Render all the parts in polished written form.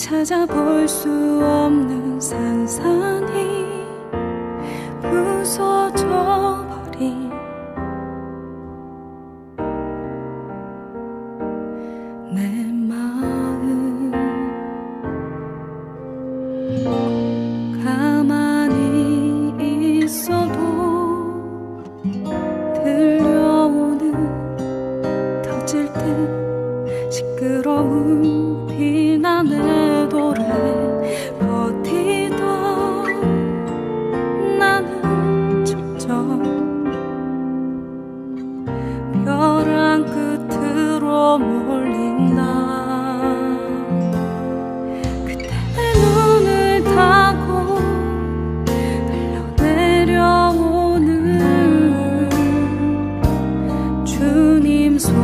찾아볼 수 없는 산산이 부서져 버린 내 마음. 가만히 있어도 들려오는 터질 듯 시끄러운 비난의 노래 버티던 나는 점점 벼랑 끝으로 몰린다. 그때 내 눈을 타고 흘러내려오는 주님 속삭임.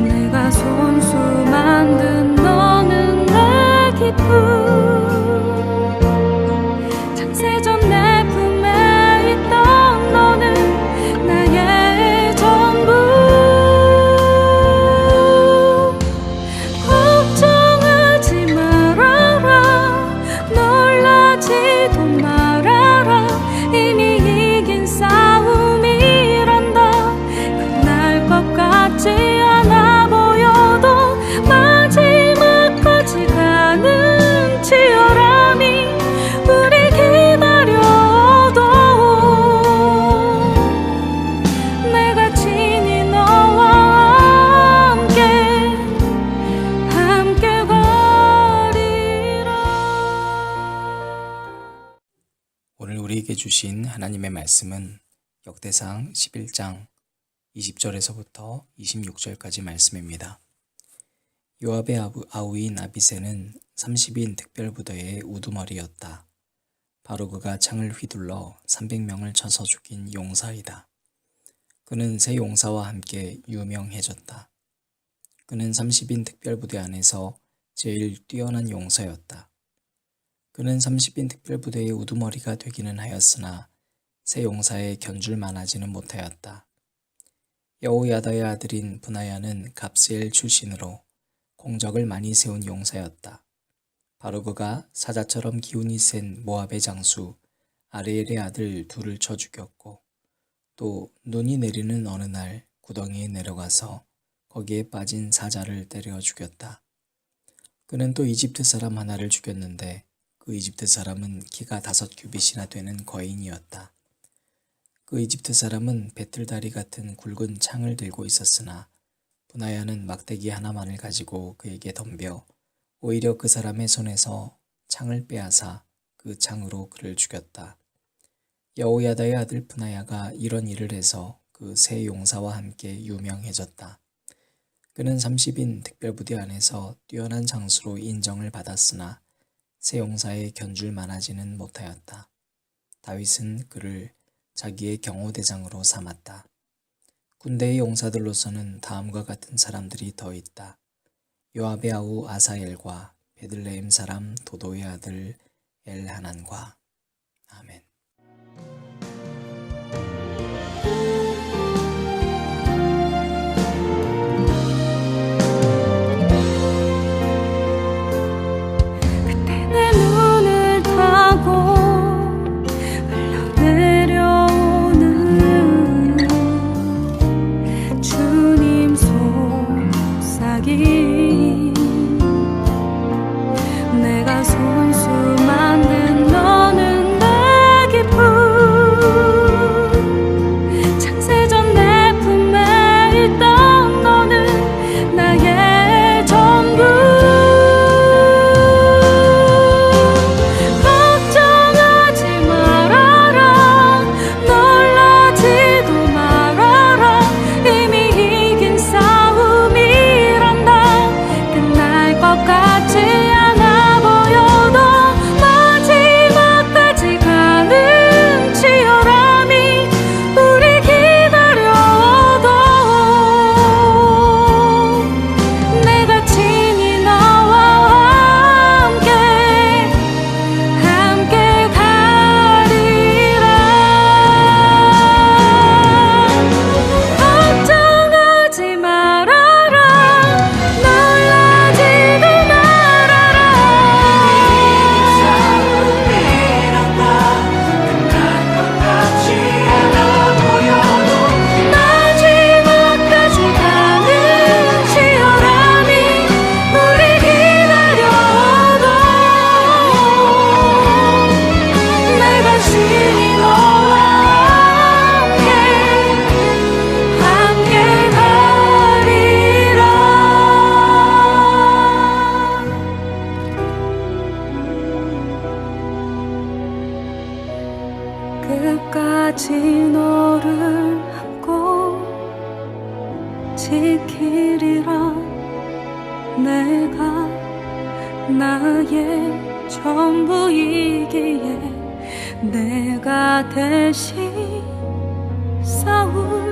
내가 손수 만든 너는 내 기쁨. 창세전 내 품에 있던 너는 나의 전부. 걱정하지 말아라, 놀라지도 말아라. 이미 이긴 싸움이란다. 끝날 것 같지 않아 보여도 마지막까지 가는 치열함이 우리 기다려도 내가 친히 너와 함께 가리라. 오늘 우리에게 주신 하나님의 말씀은 역대상 11장 20절에서부터 26절까지 말씀입니다. 요압의 아우인 아비새는 30인 특별부대의 우두머리였다. 바로 그가 창을 휘둘러 300명을 쳐서 죽인 용사이다. 그는 세 용사와 함께 유명해졌다. 그는 30인 특별부대 안에서 제일 뛰어난 용사였다. 그는 30인 특별부대의 우두머리가 되기는 하였으나 세 용사에 견줄 만하지는 못하였다. 여호야다의 아들인 브나야는 갑스엘 출신으로 공적을 많이 세운 용사였다. 바로 그가 사자처럼 기운이 센 모압의 장수 아리엘의 아들 둘을 쳐 죽였고, 또 눈이 내리는 어느 날 구덩이에 내려가서 거기에 빠진 사자를 때려 죽였다. 그는 또 이집트 사람 하나를 죽였는데 그 이집트 사람은 키가 5규빗이나 되는 거인이었다. 그 이집트 사람은 배틀다리 같은 굵은 창을 들고 있었으나 브나야는 막대기 하나만을 가지고 그에게 덤벼 오히려 그 사람의 손에서 창을 빼앗아 그 창으로 그를 죽였다. 여호야다의 아들 브나야가 이런 일을 해서 그 세 용사와 함께 유명해졌다. 그는 30인 특별부대 안에서 뛰어난 장수로 인정을 받았으나 세 용사에 견줄 만하지는 못하였다. 다윗은 그를 자기의 경호대장으로 삼았다. 군대의 용사들로서는 다음과 같은 사람들이 더 있다. 요압의 아우 아사엘과 베들레헴 사람 도도의 아들 엘하난과. 아멘. 그때 내 눈을 타고 흘러내려오는 주님 속삭임. 내가 손수 만든 너는 내 기쁨. 내가 나의 전부이기에 내가 대신 싸울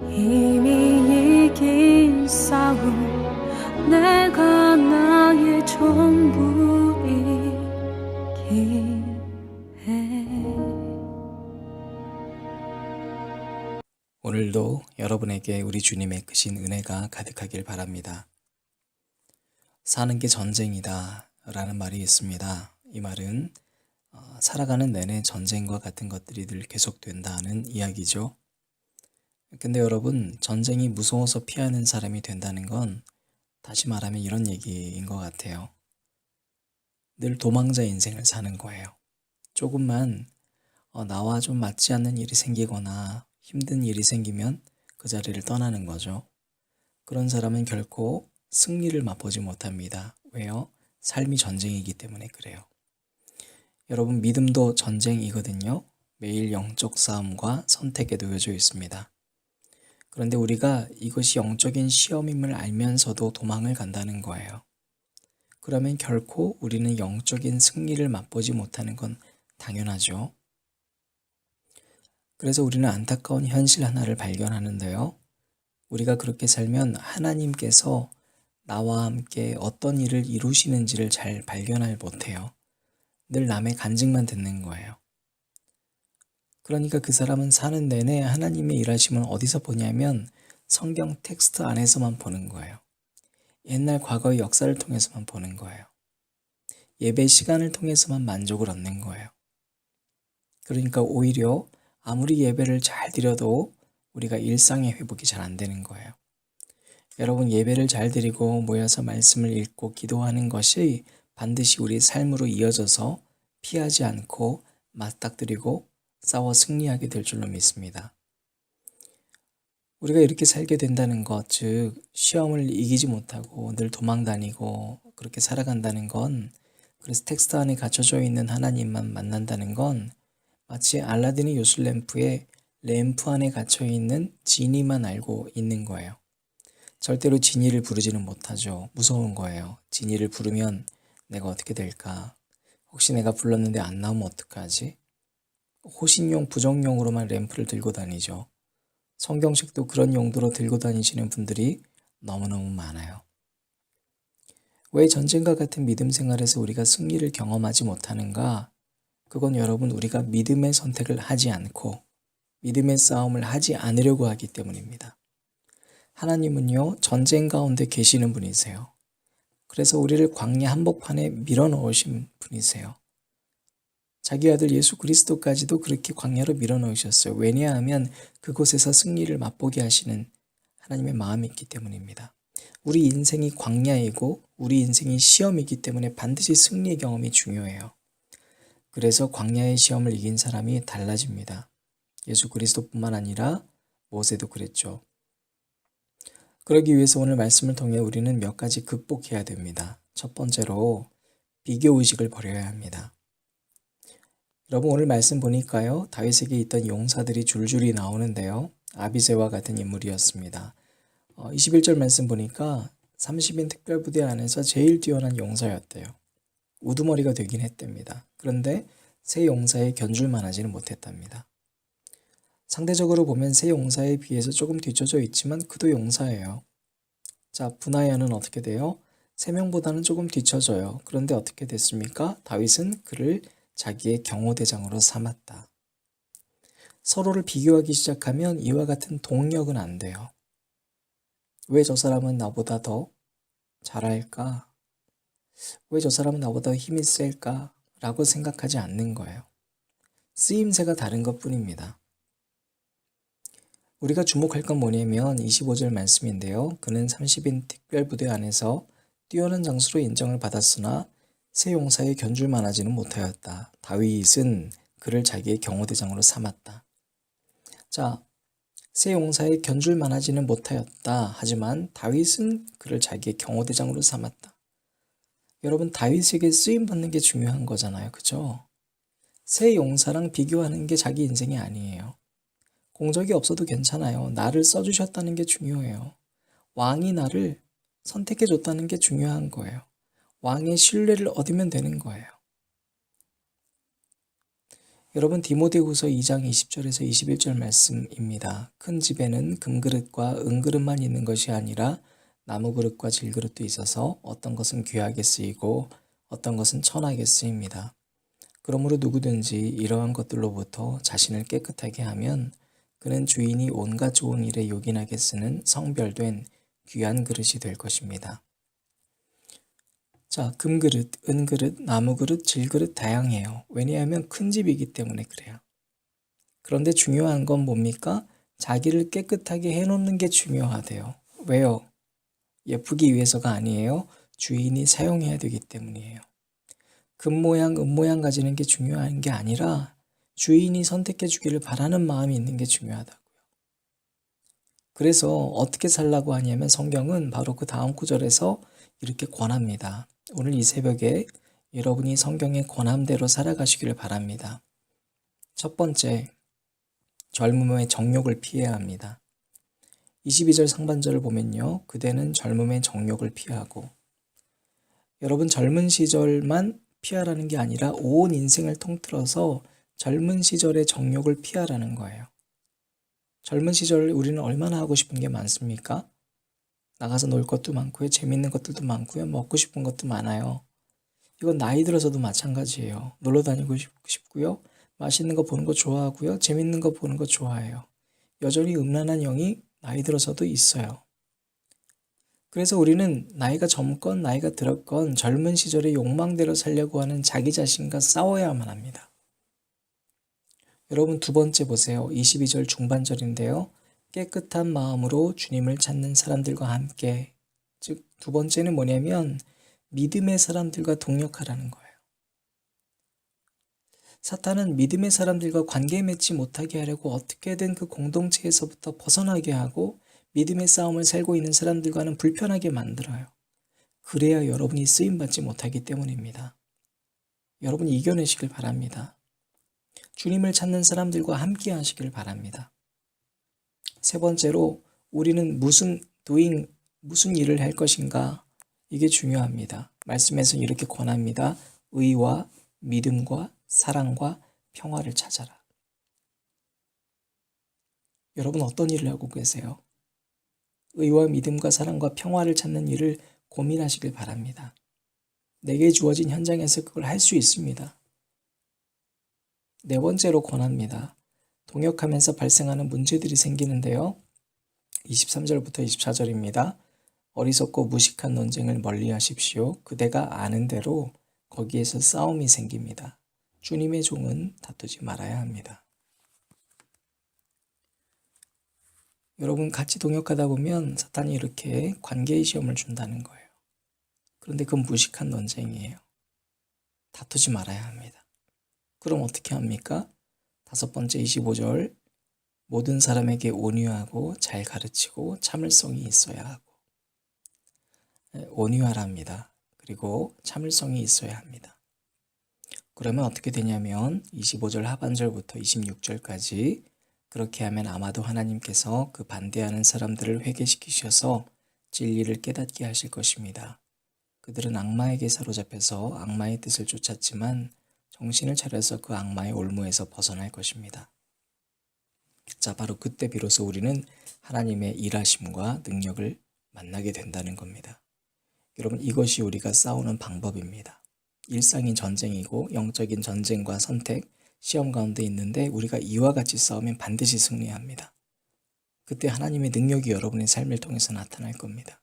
이미 이긴 싸움 내가 나의 전부이기에 오늘도 여러분에게 우리 주님의 크신 은혜가 가득하길 바랍니다. 사는 게 전쟁이다 라는 말이 있습니다. 이 말은 살아가는 내내 전쟁과 같은 것들이 늘 계속된다는 이야기죠. 근데 여러분, 전쟁이 무서워서 피하는 사람이 된다는 건 다시 말하면 이런 얘기인 것 같아요. 늘 도망자 인생을 사는 거예요. 조금만 나와 좀 맞지 않는 일이 생기거나 힘든 일이 생기면 그 자리를 떠나는 거죠. 그런 사람은 결코 승리를 맛보지 못합니다. 왜요? 삶이 전쟁이기 때문에 그래요. 여러분, 믿음도 전쟁이거든요. 매일 영적 싸움과 선택에 놓여져 있습니다. 그런데 우리가 이것이 영적인 시험임을 알면서도 도망을 간다는 거예요. 그러면 결코 우리는 영적인 승리를 맛보지 못하는 건 당연하죠. 그래서 우리는 안타까운 현실 하나를 발견하는데요. 우리가 그렇게 살면 하나님께서 나와 함께 어떤 일을 이루시는지를 잘 발견을 못해요. 늘 남의 간증만 듣는 거예요. 그러니까 그 사람은 사는 내내 하나님의 일하심을 어디서 보냐면 성경 텍스트 안에서만 보는 거예요. 옛날 과거의 역사를 통해서만 보는 거예요. 예배 시간을 통해서만 만족을 얻는 거예요. 그러니까 오히려 아무리 예배를 잘 드려도 우리가 일상의 회복이 잘 안 되는 거예요. 여러분, 예배를 잘 드리고 모여서 말씀을 읽고 기도하는 것이 반드시 우리 삶으로 이어져서 피하지 않고 맞닥뜨리고 싸워 승리하게 될 줄로 믿습니다. 우리가 이렇게 살게 된다는 것, 즉 시험을 이기지 못하고 늘 도망다니고 그렇게 살아간다는 건, 그래서 텍스트 안에 갇혀져 있는 하나님만 만난다는 건 마치 알라딘의 요술 램프에 램프 안에 갇혀있는 지니만 알고 있는 거예요. 절대로 지니를 부르지는 못하죠. 무서운 거예요. 지니를 부르면 내가 어떻게 될까? 혹시 내가 불렀는데 안 나오면 어떡하지? 호신용, 부정용으로만 램프를 들고 다니죠. 성경책도 그런 용도로 들고 다니시는 분들이 너무너무 많아요. 왜 전쟁과 같은 믿음 생활에서 우리가 승리를 경험하지 못하는가? 그건 여러분, 우리가 믿음의 선택을 하지 않고 믿음의 싸움을 하지 않으려고 하기 때문입니다. 하나님은요, 전쟁 가운데 계시는 분이세요. 그래서 우리를 광야 한복판에 밀어넣으신 분이세요. 자기 아들 예수 그리스도까지도 그렇게 광야로 밀어넣으셨어요. 왜냐하면 그곳에서 승리를 맛보게 하시는 하나님의 마음이 있기 때문입니다. 우리 인생이 광야이고 우리 인생이 시험이기 때문에 반드시 승리의 경험이 중요해요. 그래서 광야의 시험을 이긴 사람이 달라집니다. 예수 그리스도뿐만 아니라 모세도 그랬죠. 그러기 위해서 오늘 말씀을 통해 우리는 몇 가지 극복해야 됩니다. 첫 번째로 비교의식을 버려야 합니다. 여러분, 오늘 말씀 보니까요, 다윗에게 있던 용사들이 줄줄이 나오는데요. 아비새와 같은 인물이었습니다. 21절 말씀 보니까 30인 특별부대 안에서 제일 뛰어난 용사였대요. 우두머리가 되긴 했답니다. 그런데 세 용사에 견줄만 하지는 못했답니다. 상대적으로 보면 세 용사에 비해서 조금 뒤쳐져 있지만 그도 용사예요. 자, 브나야는 어떻게 돼요? 세 명보다는 조금 뒤쳐져요. 그런데 어떻게 됐습니까? 다윗은 그를 자기의 경호대장으로 삼았다. 서로를 비교하기 시작하면 이와 같은 동력은 안 돼요. 왜 저 사람은 나보다 더 잘할까? 왜 저 사람은 나보다 힘이 셀까? 라고 생각하지 않는 거예요. 쓰임새가 다른 것뿐입니다. 우리가 주목할 건 뭐냐면 25절 말씀인데요. 그는 30인 특별부대 안에서 뛰어난 장수로 인정을 받았으나 세 용사의 견줄만 하지는 못하였다. 다윗은 그를 자기의 경호대장으로 삼았다. 자, 세 용사의 견줄만 하지는 못하였다. 하지만 다윗은 그를 자기의 경호대장으로 삼았다. 여러분, 다윗에게 쓰임받는 게 중요한 거잖아요. 그죠? 세 용사랑 비교하는 게 자기 인생이 아니에요. 공적이 없어도 괜찮아요. 나를 써주셨다는 게 중요해요. 왕이 나를 선택해 줬다는 게 중요한 거예요. 왕의 신뢰를 얻으면 되는 거예요. 여러분, 디모데후서 2장 20절에서 21절 말씀입니다. 큰 집에는 금그릇과 은그릇만 있는 것이 아니라 나무그릇과 질그릇도 있어서 어떤 것은 귀하게 쓰이고 어떤 것은 천하게 쓰입니다. 그러므로 누구든지 이러한 것들로부터 자신을 깨끗하게 하면 그는 주인이 온갖 좋은 일에 요긴하게 쓰는 성별된 귀한 그릇이 될 것입니다. 자, 금그릇, 은그릇, 나무그릇, 질그릇 다양해요. 왜냐하면 큰 집이기 때문에 그래요. 그런데 중요한 건 뭡니까? 자기를 깨끗하게 해놓는 게 중요하대요. 왜요? 예쁘기 위해서가 아니에요. 주인이 사용해야 되기 때문이에요. 금 모양, 은 모양 가지는 게 중요한 게 아니라 주인이 선택해 주기를 바라는 마음이 있는 게 중요하다고요. 그래서 어떻게 살라고 하냐면 성경은 바로 그 다음 구절에서 이렇게 권합니다. 오늘 이 새벽에 여러분이 성경의 권함대로 살아가시기를 바랍니다. 첫 번째, 젊음의 정욕을 피해야 합니다. 22절 상반절을 보면요. 그대는 젊음의 정욕을 피하고, 여러분 젊은 시절만 피하라는 게 아니라 온 인생을 통틀어서 젊은 시절의 정욕을 피하라는 거예요. 젊은 시절 우리는 얼마나 하고 싶은 게 많습니까? 나가서 놀 것도 많고요. 재밌는 것들도 많고요. 먹고 싶은 것도 많아요. 이건 나이 들어서도 마찬가지예요. 놀러 다니고 싶고요. 맛있는 거 보는 거 좋아하고요. 재밌는 거 보는 거 좋아해요. 여전히 음란한 영이 나이 들어서도 있어요. 그래서 우리는 나이가 젊건 나이가 들었건 젊은 시절의 욕망대로 살려고 하는 자기 자신과 싸워야만 합니다. 여러분 두 번째 보세요. 22절 중반절인데요. 깨끗한 마음으로 주님을 찾는 사람들과 함께, 즉 두 번째는 뭐냐면 믿음의 사람들과 동역하라는 거예요. 사탄은 믿음의 사람들과 관계 맺지 못하게 하려고 어떻게든 그 공동체에서부터 벗어나게 하고 믿음의 싸움을 살고 있는 사람들과는 불편하게 만들어요. 그래야 여러분이 쓰임받지 못하기 때문입니다. 여러분이 이겨내시길 바랍니다. 주님을 찾는 사람들과 함께 하시길 바랍니다. 세 번째로 우리는 무슨 일을 할 것인가, 이게 중요합니다. 말씀에서는 이렇게 권합니다. 의와 믿음과 사랑과 평화를 찾아라. 여러분 어떤 일을 하고 계세요? 의와 믿음과 사랑과 평화를 찾는 일을 고민하시길 바랍니다. 내게 주어진 현장에서 그걸 할 수 있습니다. 네 번째로 권합니다. 동역하면서 발생하는 문제들이 생기는데요. 23절부터 24절입니다. 어리석고 무식한 논쟁을 멀리하십시오. 그대가 아는 대로 거기에서 싸움이 생깁니다. 주님의 종은 다투지 말아야 합니다. 여러분 같이 동역하다 보면 사탄이 이렇게 관계의 시험을 준다는 거예요. 그런데 그건 무식한 논쟁이에요. 다투지 말아야 합니다. 그럼 어떻게 합니까? 다섯 번째 25절, 모든 사람에게 온유하고 잘 가르치고 참을성이 있어야 하고, 온유하랍니다. 그리고 참을성이 있어야 합니다. 그러면 어떻게 되냐면 25절 하반절부터 26절까지 그렇게 하면 아마도 하나님께서 그 반대하는 사람들을 회개시키셔서 진리를 깨닫게 하실 것입니다. 그들은 악마에게 사로잡혀서 악마의 뜻을 쫓았지만 정신을 차려서 그 악마의 올무에서 벗어날 것입니다. 자, 바로 그때 비로소 우리는 하나님의 일하심과 능력을 만나게 된다는 겁니다. 여러분 이것이 우리가 싸우는 방법입니다. 일상인 전쟁이고 영적인 전쟁과 선택, 시험 가운데 있는데 우리가 이와 같이 싸우면 반드시 승리합니다. 그때 하나님의 능력이 여러분의 삶을 통해서 나타날 겁니다.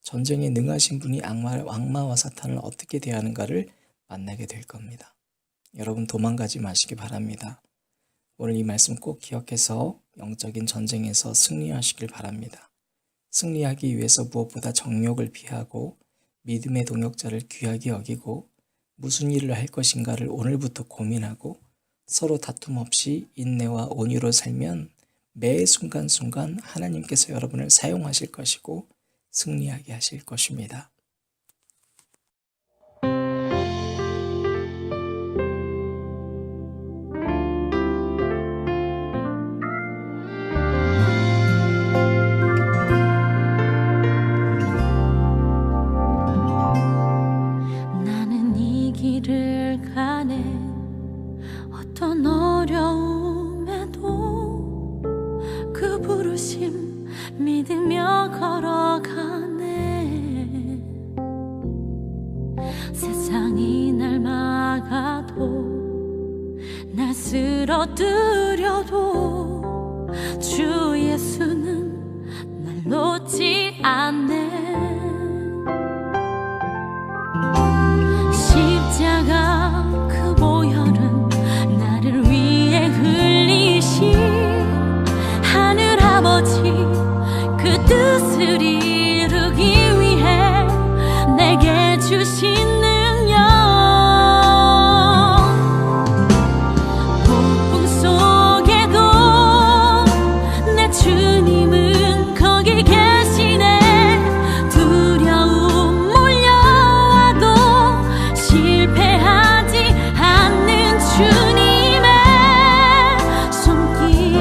전쟁에 능하신 분이 악마와 사탄을 어떻게 대하는가를 만나게 될 겁니다. 여러분 도망가지 마시기 바랍니다. 오늘 이 말씀 꼭 기억해서 영적인 전쟁에서 승리하시길 바랍니다. 승리하기 위해서 무엇보다 정욕을 피하고 믿음의 동역자를 귀하게 여기고 무슨 일을 할 것인가를 오늘부터 고민하고 서로 다툼 없이 인내와 온유로 살면 매 순간순간 하나님께서 여러분을 사용하실 것이고 승리하게 하실 것입니다. 믿으며 걸어가네. 세상이 날 막아도 날 쓰러뜨려도 주 예수는 날 놓지 않네. 십자가 그 보혈은 나를 위해 흘리신 하늘 아버지 그 뜻을 이루기 위해 내게 주신 능력. 폭풍 속에도 내 주님은 거기 계시네. 두려움 몰려와도 실패하지 않는 주님의 손길,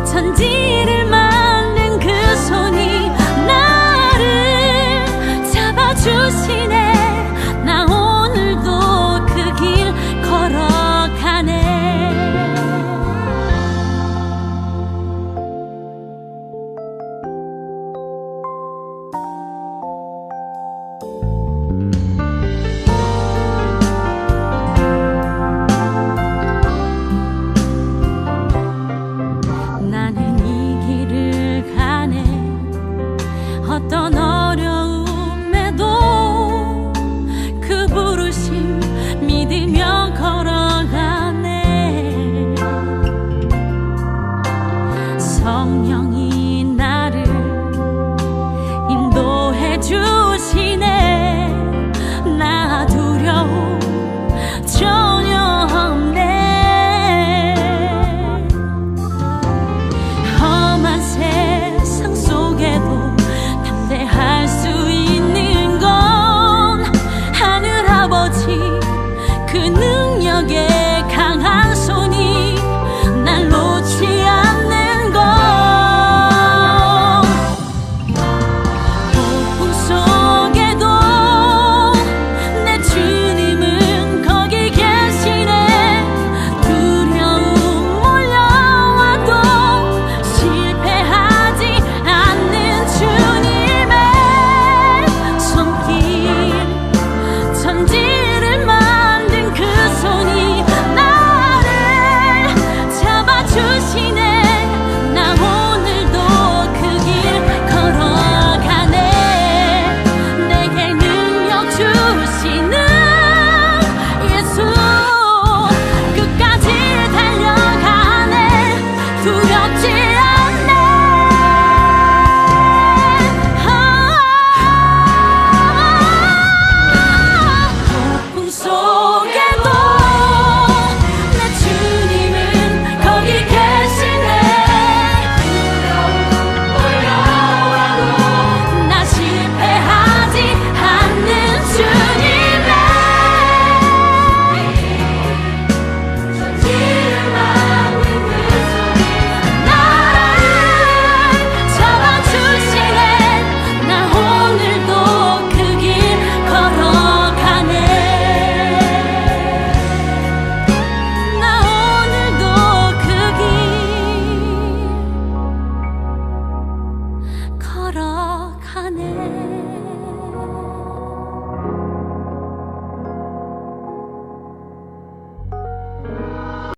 천지를 만든 그 손이 나를 잡아주시네. 나 오늘도 그 길 걸어가네. 나는 이 길을 가네. 어떤 어려움에도 그 부르심 믿으며 걸어가네. 성령이 나를 인도해 주시네. 나 두려움 전혀 없네. 험한 세상 속에도 담대할 수 있는 건 하늘 아버지 그 능력의 강한 손이 날 놓지 않는 것. 폭풍 속에도 내 주님은 거기 계시네. 두려움 몰려와도 실패하지 않는 주님의 손길, 천지를 만든 그 손이 나를 잡아주시네. 나 오늘도 그 길 걸어가네. 내게 능력 주시는 예수, 끝까지 달려가네. 두렵지 않네. 폭풍 속에도 내 주님은 거기 계시네. 나 실패하지 않는 주님의 천지를 만든 그 손이 나를 잡아주시네. 나 오늘도 그 길 걸어가네. 나 오늘도 그 길 걸어가네.